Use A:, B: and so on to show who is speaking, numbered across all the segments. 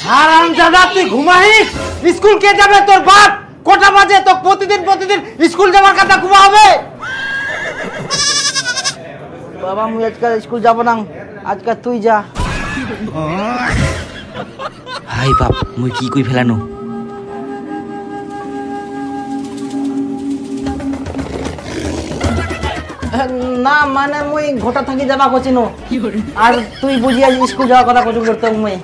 A: হারামজাদা তুই ঘুমাইস? স্কুল কে যাবে? তোর বাপ। কটা বাজে? তো প্রতিদিন স্কুল যাওয়ার কথা ঘুমা হবে?
B: বাবা মুই আজকাল স্কুল যাব না, আজকাল তুই যা।
C: হাই বাপ, মুই কি কই ফেলানো?
B: না মানে মুই ঘটা থাকি যাবা কছিন, আর তুই বুঝিয়া স্কুল যাওয়ার কথা কচু করতে মুই।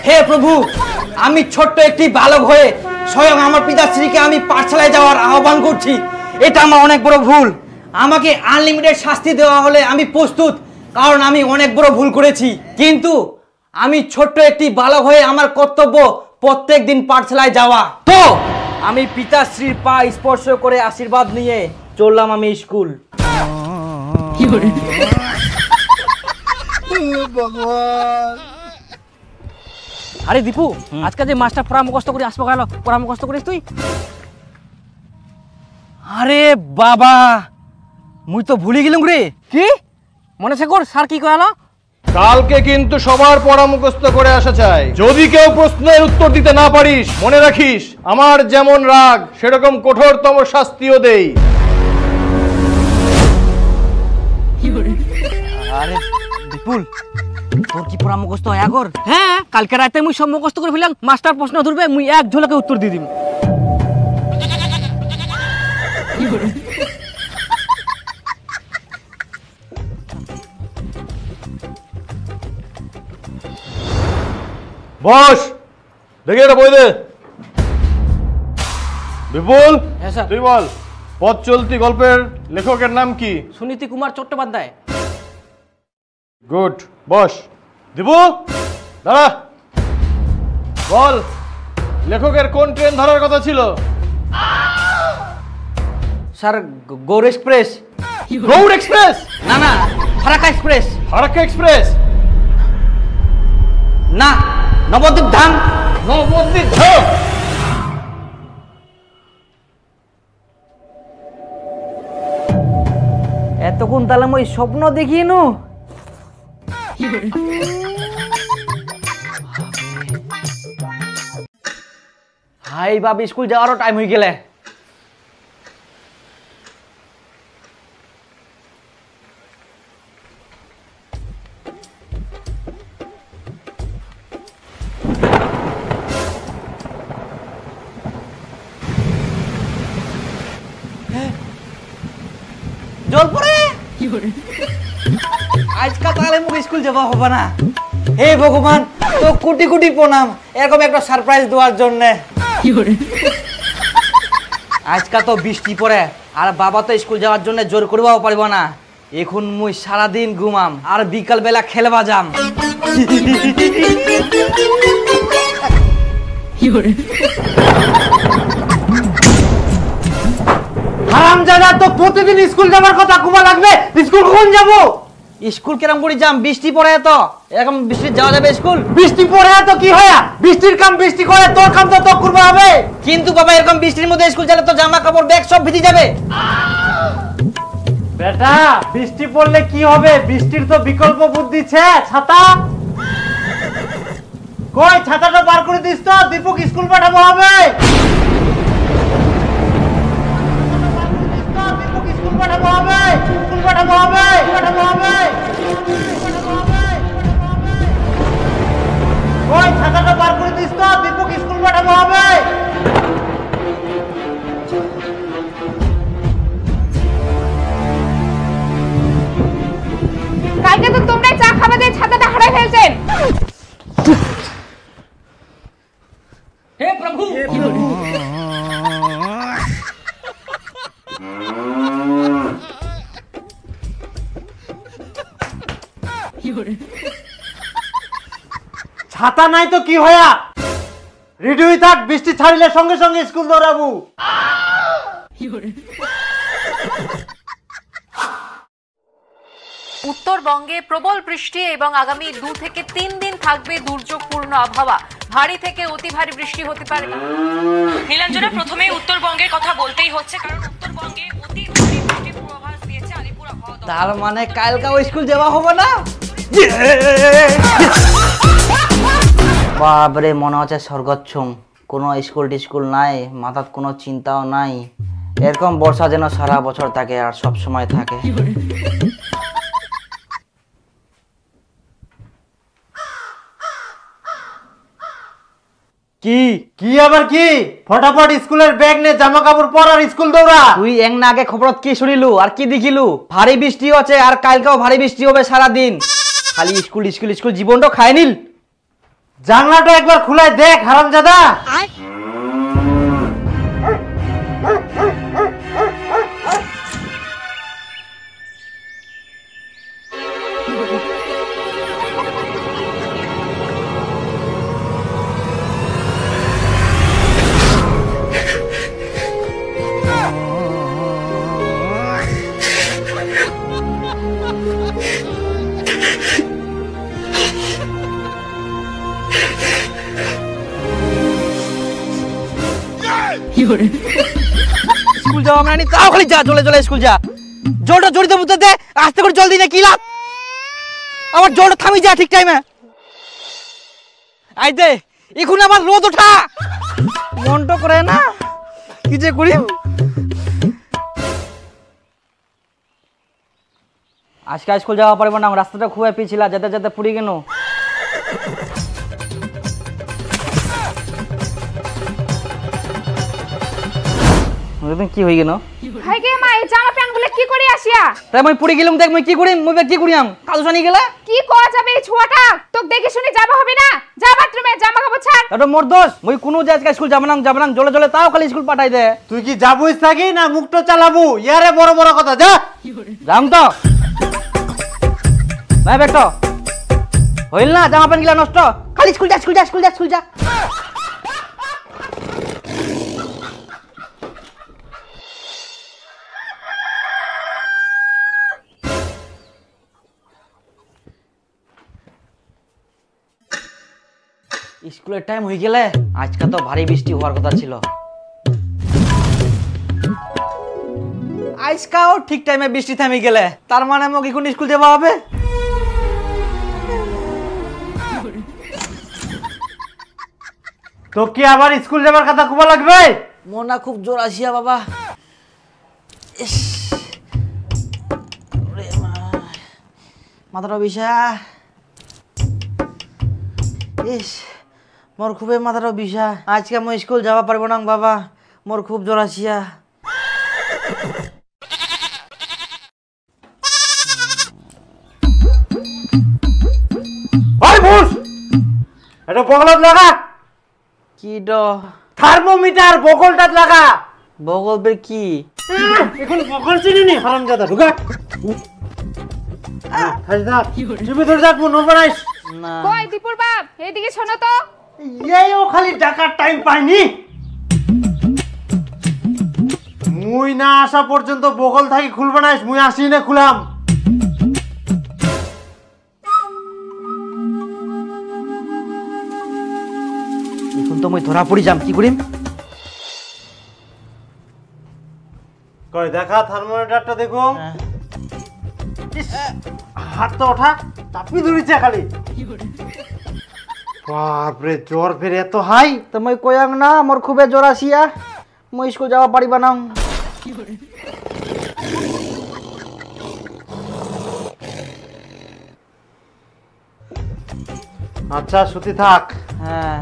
A: হে প্রভু, আমি ছোট্ট একটি বালক হয়ে স্বয়ং আমার পিতাশ্রীকে আমি পাঠশালায় যাওয়ার আহ্বান করছি। এটা আমার অনেক বড় ভুল। আমাকে আনলিমিটেড শাস্তি দেওয়া হলে আমি প্রস্তুত, কারণ আমি অনেক বড় ভুল করেছি। কিন্তু আমি ছোট্ট একটি বালক হয়ে আমার কর্তব্য প্রত্যেক দিন পাঠশালায় যাওয়া। তো আমি পিতাশ্রীর পা স্পর্শ করে আশীর্বাদ নিয়ে চললাম আমি স্কুল।
C: আরে দীপু, আজকে যে মাস্টার পড়া মুখস্থ করে আসবো গেল, পড়া মুখস্থ করিস তুই?
A: আরে বাবা, মুই তো ভুলে গেলাম রে।
C: কি মনে আছে কর স্যার কি কয়ালো?
D: কালকে কিন্তু সবার পড়া মুখস্থ করে আসা চাই। যদি কেউ প্রশ্নের উত্তর দিতে না পারিস, মনে রাখিস আমার যেমন রাগ সেরকম কঠোরতম শাস্তিও দেই।
C: আরে বিপুল, তোর কি পড়া মুখস্থ হয় আগর? হ্যাঁ, কালকে রাতে মুই সব মুখস্থ করে ফেলাম। মাস্টার প্রশ্ন ধরবে, মুই এক ঝলকে উত্তর দিয়ে দিম।
D: বস, দেখি এটা বই দে। বিপুল,
C: হ্যাঁ স্যার।
D: তুই বল, পথ চলতি গল্পের লেখকের নাম কি?
C: সুনীতি কুমার চট্টোপাধ্যায়।
D: Good, boss. দিবু, দাঁড়া। বল, লেখকের কোন ট্রেন ধরার কথা ছিল?
A: Sir, Gaur express.
D: Gaur express?
A: না না, ফারাক্কা এক্সপ্রেস।
D: ফারাক্কা এক্সপ্রেস?
A: না, নবদ্বীপ ধাম।
D: নবদ্বীপ ধাম?
B: এতক্ষণ তাহলে মই স্বপ্ন দেখিয়ে নু।
A: হাই বাপ, স্কুল যাওয়ারও টাইম হয়ে গেলে। জল পড়ে আজকাল তাহলে মুখ স্কুল যাওয়া হবে না। হে ভগবান, তো কোটি কোটি প্রণাম এরকম একটা সারপ্রাইজ দেওয়ার জন্য। আজকাল তো বৃষ্টি পড়ে, আর বাবা তো স্কুল যাওয়ার জন্য জোর করবাও পারব না। এখন মুই সারাদিন ঘুমাম আর বিকাল বেলা খেলবা যাম। হারামজাদা, তো প্রতিদিন স্কুল যাবার কথা ঘুমা লাগবে। স্কুল কখন যাবো? স্কুল কেরম করে যাম? বৃষ্টি পড়ে তো, এরকম বৃষ্টি যাওয়া যাবে স্কুল? বৃষ্টি পড়ে তো কি হয়, বৃষ্টির কাম বৃষ্টি করে, তোর কাম তো তোর করতে হবে। কিন্তু বাবা, এরকম বৃষ্টির মধ্যে স্কুল গেলে তো জামা কাপড় ব্যাগ সব ভিজে যাবে। বেটা, বৃষ্টি পড়লে কি হবে? বৃষ্টির তো বিকল্প বুদ্ধি আছে, ছাতা। কই ছাতাটা বার করে দিস তো, দীপক স্কুল পাঠাবো হবে। স্কুল পাঠাবো হবে, স্কুল পাঠাবো হবে, পাঠাবো হবে। ওই ছাতাটা বার করে দিস তো, দীপক স্কুল পাঠাবো হবে।
E: কালকে তো তোমরাই চা খাবে দিয়ে ছাতাটা হারাই ফেলছেন।
C: হে প্রভু,
A: ছাতা নাই তো কি হয়া, রেডি হয়ে থাক, বৃষ্টি ছাড়িলে সঙ্গে সঙ্গে স্কুল দৌড়াবো।
F: উত্তরবঙ্গে প্রবল বৃষ্টি এবং আগামী 2 থেকে 3 দিন থাকবে দুর্যোগপূর্ণ আবহাওয়া। ভারী থেকে অতি ভারী বৃষ্টি হতে পারে। নীলাঞ্জনা, প্রথমে উত্তরবঙ্গের কথা বলতেই হচ্ছে, কারণ উত্তরবঙ্গে অতি ভারী বৃষ্টির পূর্বাভাস দিয়েছে আলিপুর আবহাওয়া।
B: তার মানে কালকাও স্কুল যাওয়া হবে না? বাপরে, মনে হচ্ছে স্বর্গচ্ছম। কোনো স্কুল টিস্কুল নাই, মাথার কোনো চিন্তাও নাই। এরকম বর্ষা যেন সারা বছর থাকে আর সব সময় থাকে।
A: কি
G: কি আবার কি? ফটাফট স্কুলের ব্যাগ নে, জামা কাপড় পর আর স্কুল দৌড়া।
B: তুই এক না আগে খবরত কি শুনিলু আর কি দেখিলু? ভারী বৃষ্টি হচ্ছে আর কালকেও ভারী বৃষ্টি হবে সারা দিন। খালি স্কুল স্কুল স্কুল, জীবনটা খায় নিল।
G: জানলাটা একবার খুলে দেখ হারামজাদা।
A: স্কুল যাওয়া মানে তাও খালি যা, চলে চলে স্কুল যা। জলটা জড়িত বুঝতে দে, আস্তে করে জল দিই না কি লাভ? আমার জলটা থামি যা ঠিক টাইমে। আই দে, এখন আমার রোদ ওঠা মনটা করে না, কি যে করি।
B: আজকে স্কুল যাওয়া পারবো না, রাস্তাটা খুব পিছিলা, যেতে যেতে পুরি কেন। কি হয়ে গেল?
E: হাই গে মা, এই জামা প্যান্ট গুলো কি করে আসিয়া?
B: তাই মই পুরি গেলাম, দেখ মই কি করি, মই কি করিয়াম? কালু জানি গেলা
E: কি করা যাবে এই ছোয়াটা? তোকে দেখে শুনে যাবা হবে না? যা বাথরুমে, জামা কাপড় ছাড়।
B: এটা মোর দোষ। মই কোনো যে আজকে স্কুল যাবো না জলে জলে, তাও খালি স্কুল পাঠাই দে।
G: তুই কি যাবুই থাকি না মুখটা চালাবু? ইয়ারে বড় বড় কথা, যা।
B: যাম তো ভাই, বেট হইল না, জামা প্যান্ট গিলা নষ্ট। খালি স্কুল যা স্কুল যা স্কুল যা স্কুল যা। স্কুলের টাইম হয়ে গেলে, আজকে তো ভারী বৃষ্টি হওয়ার কথা ছিল।
A: আজকাও ঠিক টাইমে বৃষ্টি থামি গেলে, তার মানে মোক এখন স্কুল যাওয়া হবে।
G: তো কি আবার স্কুল যাবার কথা খুব লাগবে?
B: মনটা খুব জোর আসিয়া বাবা। ইস, ওরে মা, মাথাটা বিষা। ইস, মোর খুবই মাথাটা বিষা। আজকে আমি স্কুল যাওয়া পারবো না বাবা, মোর খুব জোর আসিয়া।
G: ভাই বুঝ, এটা বগলত লাগা।
B: কি ড?
G: থার্মোমিটার বগলটাত লাগা।
B: বগল বের কি?
G: এখন বগল চিনি নি হারামজাদা, ঢুকা। হাজি দা, তুমি ধরে যাক মন বানাইস
B: না,
E: কই দীপুর বাপ, এইদিকে শোনো তো।
G: এইও খালি ডাকার টাইম পাইনি। মুই না আসা পর্যন্ত বগল থাকি খুলবে না, মুই আসি না খুলাম।
B: এখন তো মই ধরা পড়ি যাম, কি করিম?
G: কই দেখা থার্মোমিটারটা দেখো। ইস, হাত তো ওঠা, চাপি ধরিছে খালি। বাপরে, জ্বর ফের এত হাই।
B: তো মই কয়াং না, মোর খুবই জ্বর আসিয়া, মই স্কুল যাওয়া পারিবা না।
G: আচ্ছা সুতি থাক।
B: হ্যাঁ,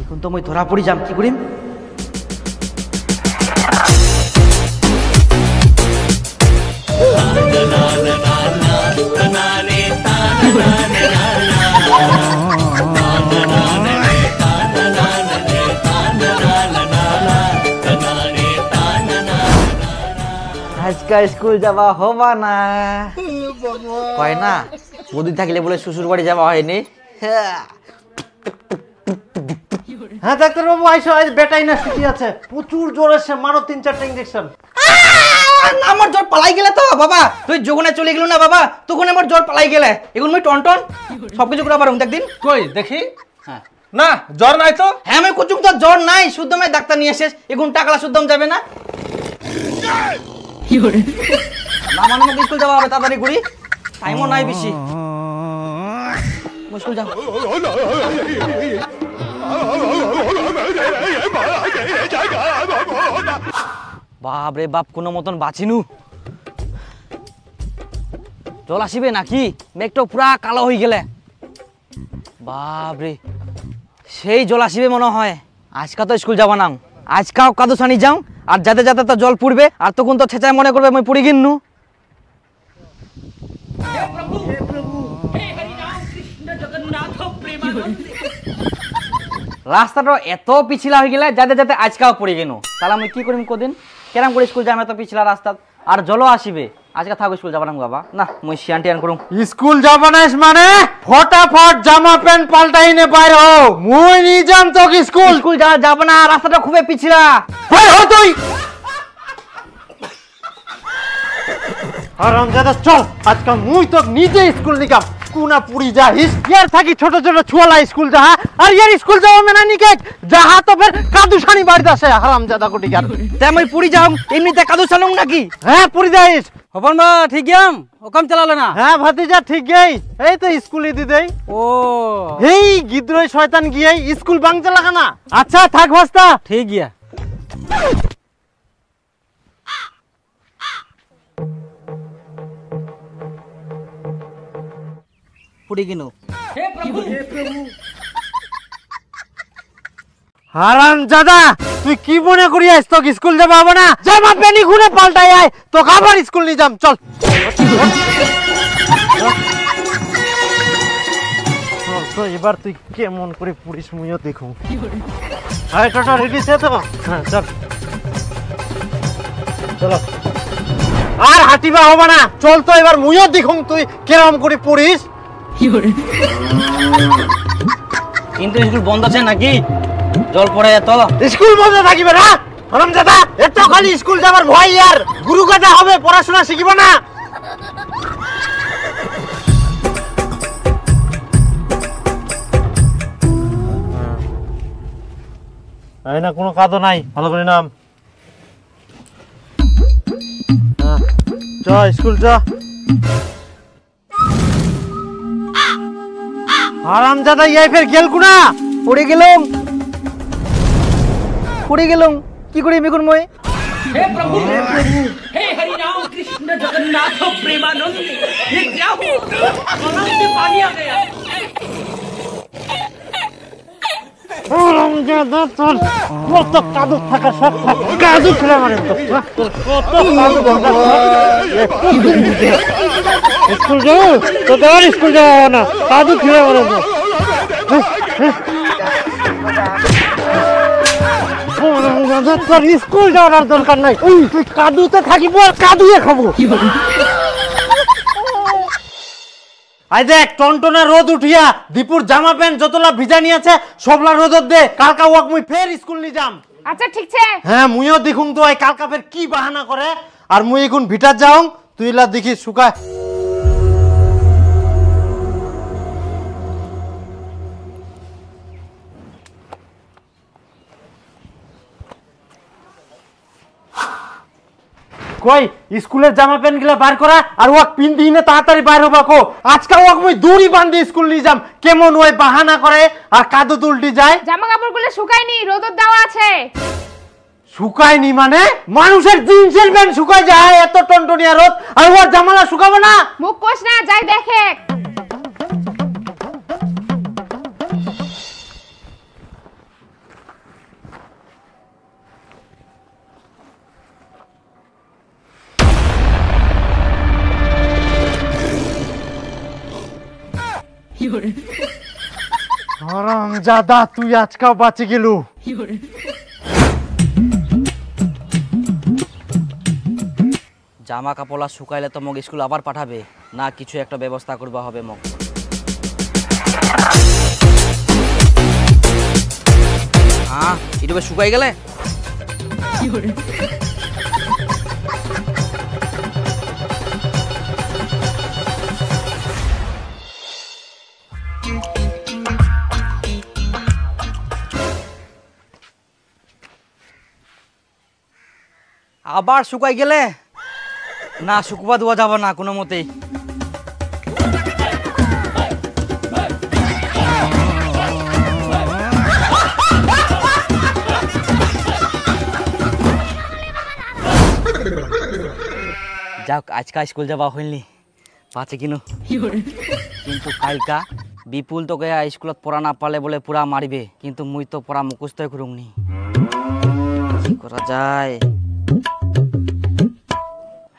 B: এখন তো মই ধরা পড়ি যাম, কি করিম? আজকে স্কুল যাওয়া হবা না, কয় না বদি থাকলে বলে শ্বশুর বাড়ি যাওয়া হয়নি।
G: হ্যাঁ ডাক্তার বাবু আইসো, আজ বেটাই না ছুটি আছে, প্রচুর জ্বর এসে, মারো 3-4টা ইনজেকশন।
A: আমার জ্বর পালাই গেলে তো বাবা, তুই যখন চলে গেল না বাবা, তখন আমার জ্বর পালাই গেলে। এখন মই টন সবকিছু করে পারুম একদিন।
D: কই দেখি। না, জ্বর নাই তো।
A: হ্যাঁ আমি কুচুম তো জ্বর নাই, শুদ্ধ ডাক্তার নিয়ে এসেছ, এখন টাকলা শুদ্ধম যাবে না।
C: না মানে মোক স্কুল যাওয়া হবে, তাড়াতাড়ি করি, টাইমও নাই বেশি। স্কুল যাও। বাপ রে বাপ, কোনো মতন বাঁচিনু। জল আসিবে নাকি? মেঘটা পুরা কালো হয়ে গেলে। বাপ রে, সেই জল আসিবে মনে হয়। আজকা তো স্কুল যাবা না, আজকাও কাদু ছানি যাও, আর যাতে যাতে তো জল পড়বে, আর তখন তো ছেঁচায় মনে করবে আমি পড়ি গিন্নু। রাস্তাটা এত পিছলা হয়ে গেলে যাতে যাতে আজকাও পড়ে গেল, তাহলে আমি কি করিম কদিন কেরাম করে স্কুল যাম এত পিছলা রাস্তা, আর জলও আসিবে। আজকে থাকো, স্কুল যাবা না বাবা, না মুই শিয়ান টিয়ান করুম।
G: স্কুল যাবা না মানে ফটাফট জামা প্যান্ট পাল্টাই নে বাইর হও, মুই নি যাম তো স্কুল।
C: স্কুল যাবা না, রাস্তাটা খুবই পিছলা।
G: বাইর হ তুই। হারামজাদা চল, আজকে মুই তো নিজে স্কুল নিকাম। কুনা পুরি যাইস, ইয়ার থাকি ছোট ছোট ছুয়ালা স্কুল যাহা, আর ইয়ার স্কুল যাওয়া মেনা নিকে যাহা তো ফের কাদু ছানি বাড়িতে আসে। হারামজাদা কোটি গার
C: তাই আমি পুরি যাও, এমনিতে কাদু ছানুম নাকি?
G: হ্যাঁ পুরি যাইস।
C: হবন বা ঠিক গেম, ওকাম চালালে না?
G: হ্যাঁ ভাতিজা ঠিক গেই, এই তো স্কুলে দিদেই।
C: ও
G: এই গিদ্রই শয়তান গিয়ে স্কুল বাংচা লাগা না। আচ্ছা থাক ভাস্তা,
C: ঠিক গিয়া। পুরি কিনো
G: হারামজাদা তুই কি মনে করি আইস, তো স্কুল যাবা হবে না? জামা প্যান্ট খুলে পাল্টাই আয়, তো আবার স্কুল নিয়ে যাম। চল তো এবার তুই কেমন করে পুলিশ মুইও দেখুন। হ্যাঁ টোটো রেডি আছে তো? হ্যাঁ চল চলো, আর হাঁটিবা হবে না, চল তো এবার মুইও দেখুন তুই কেরম করে পড়িস।
C: কিন্তু স্কুল বন্ধ আছে নাকি? জল পড়ে এত
G: স্কুল বন্ধ থাকিবে না হারামজাদা, এত খালি স্কুল যাবার ভয়, আর গুরু গাদা হবে, পড়াশোনা শিখিব না। এই না কোনো কাদো নাই, ভালো করে নাম। চ স্কুল চ। হারামজাদা ইয়াই ফের গেল কুনা?
C: পড়ে গেলাম, পড়ে গেলাম, কি করি আমি এখন মই?
G: হারামজাদা তোর কত কাদু থাকা সব কাদু খেলে মারে তো, কত কাদু ভাঙা স্কুল যাও তো, তোর স্কুল যাওয়া না, কাদু খেলে মারে তো। তোর স্কুল যাওয়ার দরকার নাই, তুই কাদুতে থাকিব আর কাদুয়ে খাবো। আই দেখ টনটনা রোদ উঠিয়া দীপুর জামা প্যান্ট যতলা ভিজানি আছে সবলা রোদত দে, কালকা ওয়াক মুই ফের স্কুল নি যাম।
E: আচ্ছা ঠিক আছে।
G: হ্যাঁ মুইও দেখুম তো এই কালকা ফের কি বাহানা করে, আর মুই এখন ভিটার যাও, তুই লা দেখি শুকায়। কই স্কুলের জামা প্যান্ট গুলা বার করা, আর ওয়াক পিন্দি না তাড়াতাড়ি বার হবা কো। আজকে ওয়াক মুই দড়ি বান্ধি স্কুল নিয়ে যাম, কেমন ওই বাহানা করে আর কাদু তুলটি যায়।
E: জামা কাপড়গুলো শুকায়নি, রোদর দেওয়া আছে।
G: শুকায়নি মানে? মানুষের জিন্সের প্যান্ট শুকায় যায় এত টনটনিয়া রোদ, আর ওর জামালা শুকাবে না?
E: মুখ কোষ না, যাই দেখে।
G: হারামজাদা তুই আজকাও বাঁচে গেলু।
C: জামা কাপড় শুকাইলে তো মোক স্কুল আবার পাঠাবে না, কিছু একটা ব্যবস্থা করবা হবে মোক। হ্যাঁ এটা শুকাই গেলে আবার শুকাই গেলে না শুকুবা দেওয়া যাবে না কোনো মতেই। যাক আজকা স্কুল যাওয়া হইনি পাচ্ছে কিনো, কিন্তু কালকা বিপুল তোকে স্কুলত পড়া না পালে বলে পুরা মারিবে, কিন্তু মুই তো পড়া মুখস্থই করুমনি। কি করা যায়?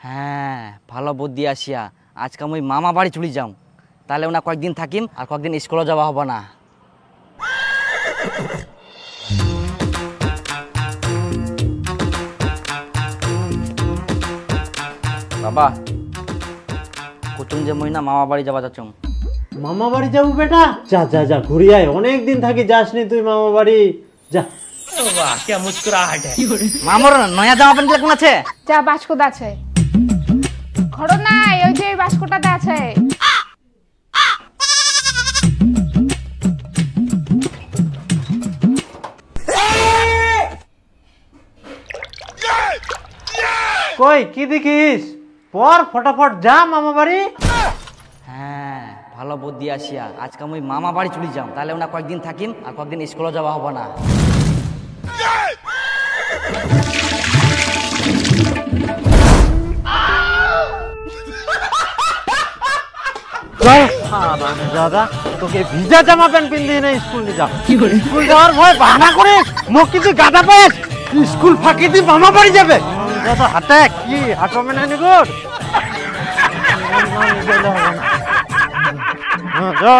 C: হ্যাঁ ভালো বুদ্ধি আসিয়া, আজকে মুই মামা বাড়ি চলে যাও, তাহলে ওনা কয়েকদিন থাকিম আর কয়েকদিন স্কুলে যাওয়া হবে না। বাবা কুচুম যে মুই না মামা বাড়ি যাওয়া যাচ্ছুম।
G: মামা বাড়ি যাবো বেটা? যা যা যা ঘুরি আয়, অনেক দিন থাকি যাসনি তুই মামা বাড়ি, যা।
C: মামার নয়া জামা প্যান্ট কোন আছে?
E: যা বাস্কটা আছে। ঘর নাই, ওই যে বাস্কটাতে আছে।
G: কই কি দেখিস? পর ফটাফট যা মামা বাড়ি।
C: হ্যাঁ ভালো বুদ্ধি আসিয়া, আজকে মুই মামা বাড়ি চলে যাও, তাহলে ওনা কয়েকদিন থাকিম আর কয়েকদিন স্কুলে যাওয়া হবে না।
G: দাদা তোকে ভিজা জামা প্যান্ট পিন্দিয়ে না স্কুল নিয়ে যা। স্কুল যাওয়ার ভয় বাহানা করে মুখ কিন্তু গাদা পাস, স্কুল ফাঁকি দিয়ে মামা বাড়ি যাবে। দাদা হাতে কি হাঁটো মেনে নিগুর। যা